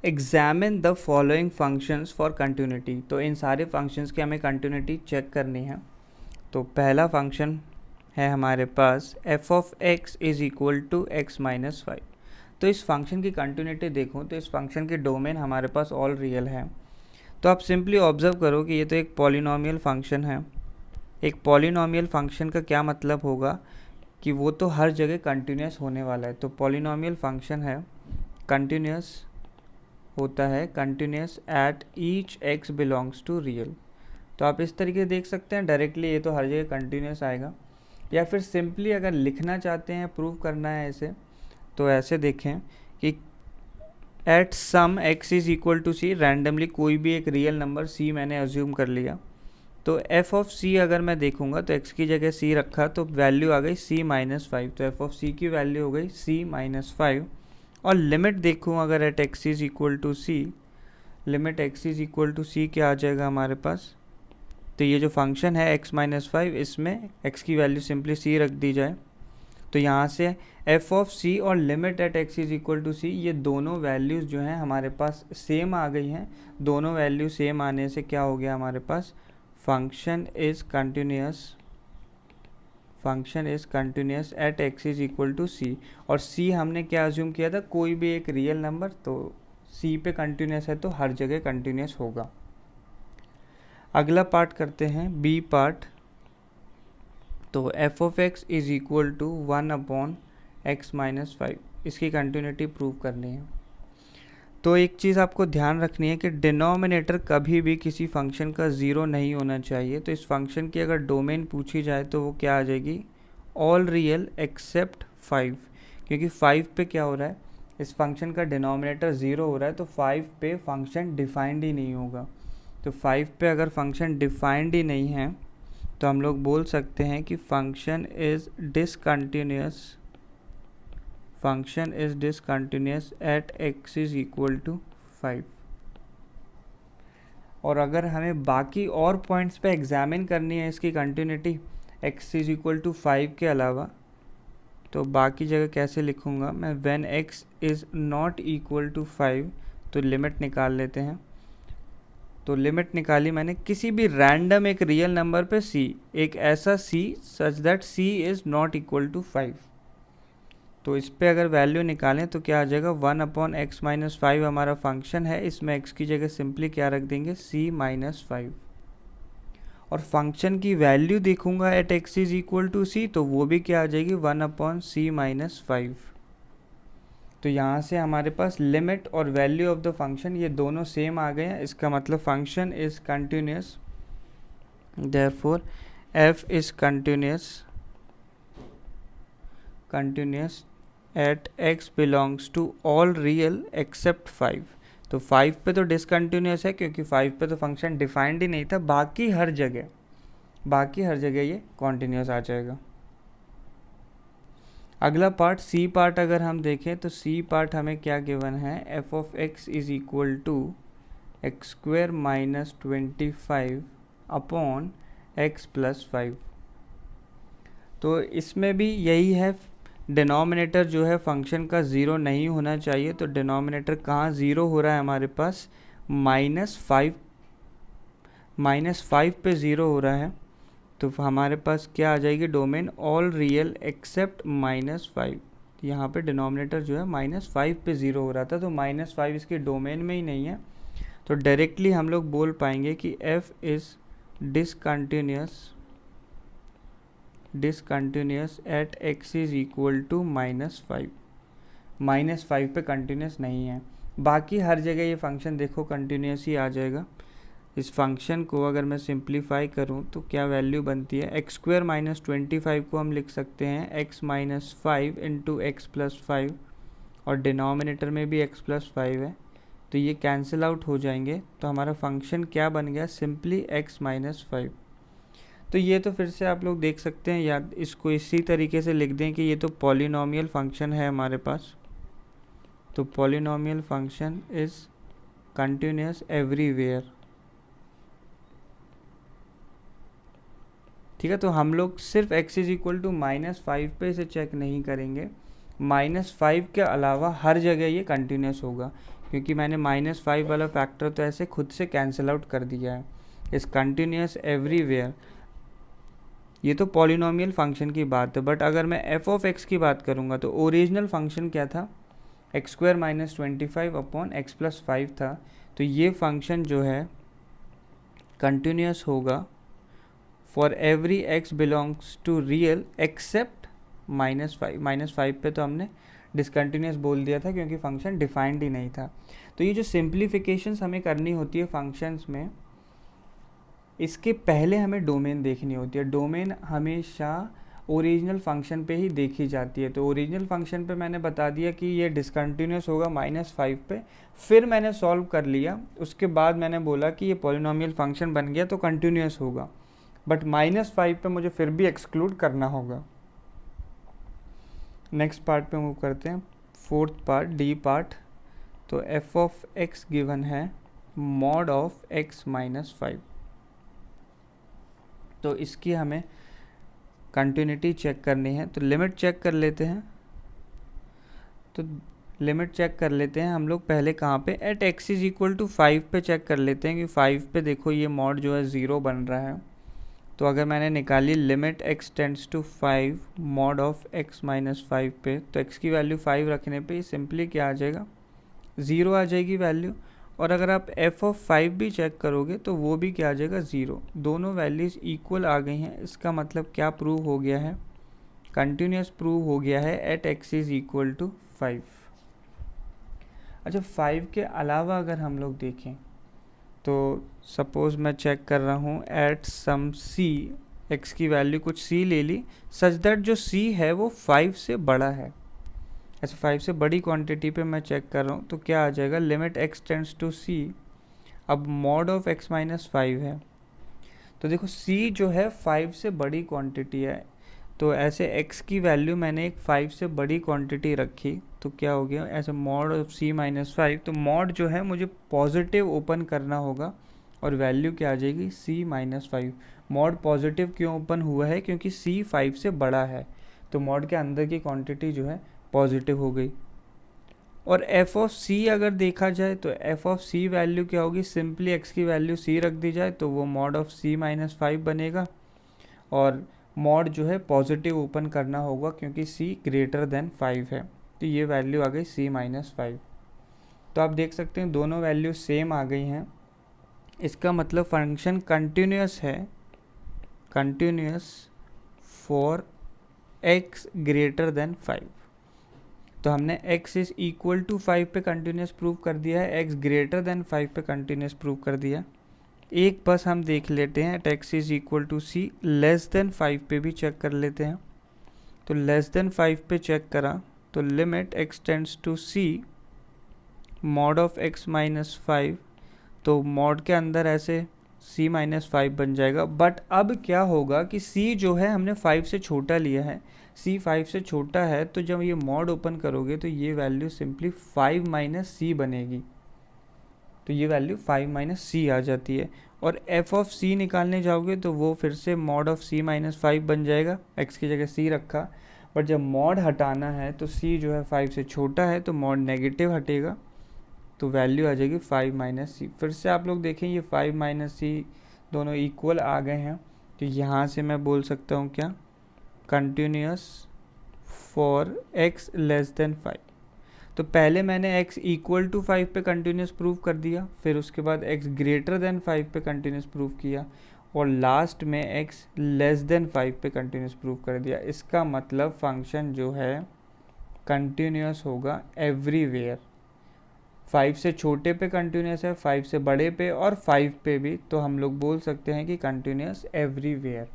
Examine the following functions for continuity. तो इन सारे functions की हमें कंटिन्यूटी चेक करनी है। तो पहला फंक्शन है हमारे पास f of x is equal to x minus 5। तो इस फंक्शन की कंटिन्यूटी देखूँ तो इस फंक्शन की डोमेन हमारे पास ऑल रियल है। तो आप सिंपली ऑब्जर्व करो कि ये तो एक पॉलिनोमियल फंक्शन है। एक पॉलिनोमियल फंक्शन का क्या मतलब होगा कि वो तो हर जगह कंटिन्यूस होने वाला है। तो पॉलिनोमियल फंक्शन है कंटिन्यूस होता है, continuous at each x belongs to real. तो आप इस तरीके से देख सकते हैं डायरेक्टली ये तो हर जगह कंटिन्यूस आएगा। या फिर सिंपली अगर लिखना चाहते हैं, प्रूव करना है ऐसे, तो ऐसे देखें कि at some x is equal to c, randomly कोई भी एक रियल नंबर सी मैंने अज्यूम कर लिया। तो एफ ऑफ सी अगर मैं देखूंगा तो एक्स की जगह सी रखा तो वैल्यू आ गई सी माइनस 5। तो एफ ऑफ सी की वैल्यू हो गई सी माइनस 5। और लिमिट देखूँ अगर at x is equal to c, limit x is equal to c क्या आ जाएगा हमारे पास। तो ये जो फंक्शन है x माइनस 5, इसमें x की वैल्यू सिंपली c रख दी जाए। तो यहाँ से f ऑफ c और limit at x is equal to c, ये दोनों वैल्यूज़ जो हैं हमारे पास सेम आ गई हैं। दोनों वैल्यू सेम आने से क्या हो गया हमारे पास, function is continuous, function is continuous at x is equal to c. और c हमने क्या अज्यूम किया था, कोई भी एक रियल नंबर, तो c पे कंटिन्यूस है तो हर जगह कंटिन्यूस होगा। अगला पार्ट करते हैं बी पार्ट। तो f of x is equal to 1 upon x minus 5, इसकी कंटिन्यूटी प्रूव करनी है। तो एक चीज़ आपको ध्यान रखनी है कि डिनोमिनेटर कभी भी किसी फंक्शन का ज़ीरो नहीं होना चाहिए। तो इस फंक्शन की अगर डोमेन पूछी जाए तो वो क्या आ जाएगी, ऑल रियल एक्सेप्ट 5। क्योंकि 5 पे क्या हो रहा है, इस फंक्शन का डिनोमिनेटर ज़ीरो हो रहा है, तो 5 पे फंक्शन डिफाइंड ही नहीं होगा। तो 5 पे अगर फंक्शन डिफाइंड ही नहीं है तो हम लोग बोल सकते हैं कि function is discontinuous, function is discontinuous at x is equal to 5। और अगर हमें बाकी और पॉइंट्स पे एग्जामिन करनी है इसकी continuity x is equal to 5 के अलावा, तो बाकी जगह कैसे लिखूँगा मैं, when x is not equal to 5, तो लिमिट निकाल लेते हैं। तो लिमिट निकाली मैंने किसी भी रैंडम एक रियल नंबर पे c, एक ऐसा c such that c is not equal to 5। तो इस पे अगर वैल्यू निकालें तो क्या आ जाएगा, 1 अपॉन एक्स माइनस 5 हमारा फंक्शन है, इसमें x की जगह सिंपली क्या रख देंगे, c माइनस 5। और फंक्शन की वैल्यू देखूंगा at x is equal to c, तो वो भी क्या आ जाएगी, 1 अपॉन c माइनस 5। तो यहाँ से हमारे पास लिमिट और वैल्यू ऑफ द फंक्शन ये दोनों सेम आ गए हैं। इसका मतलब function is continuous, therefore f is continuous at x belongs to all real except 5। तो 5 पे तो डिसकंटिन्यूस है क्योंकि 5 पे तो फंक्शन डिफाइंड ही नहीं था, बाकी हर जगह ये कॉन्टिन्यूस आ जाएगा। अगला पार्ट सी पार्ट अगर हम देखें तो सी पार्ट हमें क्या गिवन है, f of x is equal to x square minus 25 upon x plus 5। तो इसमें भी यही है, डिनोमिनेटर जो है फंक्शन का ज़ीरो नहीं होना चाहिए। तो डिनोमिनेटर कहाँ ज़ीरो हो रहा है हमारे पास, -5 पे ज़ीरो हो रहा है। तो हमारे पास क्या आ जाएगी डोमेन, ऑल रियल एक्सेप्ट -5। यहाँ पे डिनोमिनेटर जो है -5 पे ज़ीरो हो रहा था, तो -5 इसके डोमेन में ही नहीं है। तो डायरेक्टली हम लोग बोल पाएंगे कि f is discontinuous at x is equal to -5। -5 पे कंटिन्यूस नहीं है, बाकी हर जगह ये फंक्शन देखो कंटिन्यूस ही आ जाएगा। इस फंक्शन को अगर मैं सिंप्लीफाई करूं तो क्या वैल्यू बनती है, एक्स स्क्वेयर माइनस 25 को हम लिख सकते हैं x minus 5 into x plus 5, और डिनोमिनेटर में भी x प्लस 5 है, तो ये कैंसिल आउट हो जाएंगे। तो हमारा फंक्शन क्या बन गया, सिंपली x माइनस 5। तो ये तो फिर से आप लोग देख सकते हैं, या इसको इसी तरीके से लिख दें कि ये तो पॉलिनोमियल फंक्शन है हमारे पास। तो polynomial function is continuous everywhere. ठीक है, तो हम लोग सिर्फ x इज इक्वल टू -5 पे इसे चेक नहीं करेंगे, -5 के अलावा हर जगह ये कंटिन्यूस होगा। क्योंकि मैंने -5 वाला फैक्टर तो ऐसे खुद से कैंसिल आउट कर दिया है। इस कंटिन्यूस एवरीवेयर, ये तो पॉलिनोमियल फंक्शन की बात है, बट अगर मैं एफ ऑफ एक्स की बात करूँगा तो ओरिजिनल फंक्शन क्या था, x² - 25 अपॉन x + 5 था। तो ये फंक्शन जो है कंटिन्यूस होगा for every x belongs to real except -5। -5 पे तो हमने डिसकंटिन्यूस बोल दिया था क्योंकि फंक्शन डिफाइंड ही नहीं था। तो ये जो सिंप्लीफिकेशंस हमें करनी होती है फंक्शंस में, इसके पहले हमें डोमेन देखनी होती है। डोमेन हमेशा ओरिजिनल फंक्शन पे ही देखी जाती है। तो ओरिजिनल फंक्शन पे मैंने बता दिया कि ये डिसकंटिन्यूस होगा -5 पे, फिर मैंने सॉल्व कर लिया, उसके बाद मैंने बोला कि ये पॉलिनोमियल फंक्शन बन गया तो कंटिन्यूस होगा, बट -5 पे मुझे फिर भी एक्सक्लूड करना होगा। नेक्स्ट पार्ट पे मूव करते हैं, फोर्थ पार्ट, डी पार्ट। तो एफ ऑफ एक्स गिवन है मॉड ऑफ x - 5। तो इसकी हमें कंटिन्यूटी चेक करनी है, तो लिमिट चेक कर लेते हैं। तो लिमिट चेक कर लेते हैं हम लोग पहले कहाँ पे, एट x = 5 पे चेक कर लेते हैं कि 5 पे देखो ये मॉड जो है 0 बन रहा है। तो अगर मैंने निकाली limit x tends to 5 mod of x - 5 पे, तो x की वैल्यू 5 रखने पे सिंपली क्या आ जाएगा, 0 आ जाएगी वैल्यू। और अगर आप f ऑफ 5 भी चेक करोगे तो वो भी क्या आ जाएगा, 0। दोनों वैल्यूज़ इक्वल आ गई हैं। इसका मतलब क्या प्रूव हो गया है, कंटिन्यूस प्रूव हो गया है एट x = 5। अच्छा, 5 के अलावा अगर हम लोग देखें तो सपोज़ मैं चेक कर रहा हूँ एट सम c, x की वैल्यू कुछ c ले ली, सच दैट जो c है वो 5 से बड़ा है। अच्छा, 5 से बड़ी क्वांटिटी पे मैं चेक कर रहा हूँ तो क्या आ जाएगा, limit x tends to c। अब मॉड ऑफ x - 5 है, तो देखो c जो है 5 से बड़ी क्वांटिटी है, तो ऐसे x की वैल्यू मैंने एक 5 से बड़ी क्वांटिटी रखी, तो क्या हो गया, ऐसे मॉड ऑफ c - 5। तो मॉड जो है मुझे पॉजिटिव ओपन करना होगा और वैल्यू क्या आ जाएगी, c - 5। मॉड पॉजिटिव क्यों ओपन हुआ है, क्योंकि c 5 से बड़ा है, तो मॉड के अंदर की क्वांटिटी जो है पॉजिटिव हो गई। और एफ ऑफ सी अगर देखा जाए तो एफ ऑफ सी वैल्यू क्या होगी, सिंपली एक्स की वैल्यू सी रख दी जाए तो वो मॉड ऑफ सी - 5 बनेगा। और मॉड जो है पॉजिटिव ओपन करना होगा क्योंकि सी > 5 है, तो ये वैल्यू आ गई c - 5। तो आप देख सकते हैं दोनों वैल्यू सेम आ गई हैं। इसका मतलब फंक्शन कंटिन्यूस है, कंटिन्यूस फॉर x > 5। तो हमने x = 5 पे कंटिन्यूस प्रूव कर दिया है, x > 5 पे कंटिन्यूस प्रूव कर दिया। एक बस हम देख लेते हैं, x = c, <5 पे भी चेक कर लेते हैं। तो <5 पे चेक करा तो limit x tends to c mod of x - 5, तो मॉड के अंदर ऐसे c - 5 बन जाएगा। बट अब क्या होगा कि c जो है हमने 5 से छोटा लिया है, c 5 से छोटा है, तो जब ये मॉड ओपन करोगे तो ये वैल्यू सिंपली 5 - c बनेगी। तो ये वैल्यू 5 - c आ जाती है। और f ऑफ c निकालने जाओगे तो वो फिर से मॉड ऑफ c - 5 बन जाएगा, x की जगह c रखा। बट जब मॉड हटाना है तो c जो है 5 से छोटा है, तो मॉड नेगेटिव हटेगा, तो वैल्यू आ जाएगी 5 - c। फिर से आप लोग देखें ये 5 - c दोनों इक्वल आ गए हैं, तो यहाँ से मैं बोल सकता हूँ क्या, कंटिन्यूस फॉर x < 5। तो पहले मैंने x = 5 पे कंटिन्यूस प्रूव कर दिया, फिर उसके बाद x > 5 पे कंटिन्यूस प्रूव किया, और लास्ट में x < 5 पे कंटिन्यूस प्रूव कर दिया। इसका मतलब फंक्शन जो है कंटिन्यूस होगा एवरीवेयर। 5 से छोटे पे कंटिन्यूस है, 5 से बड़े पे और 5 पे भी, तो हम लोग बोल सकते हैं कि कंटिन्यूस एवरीवेयर।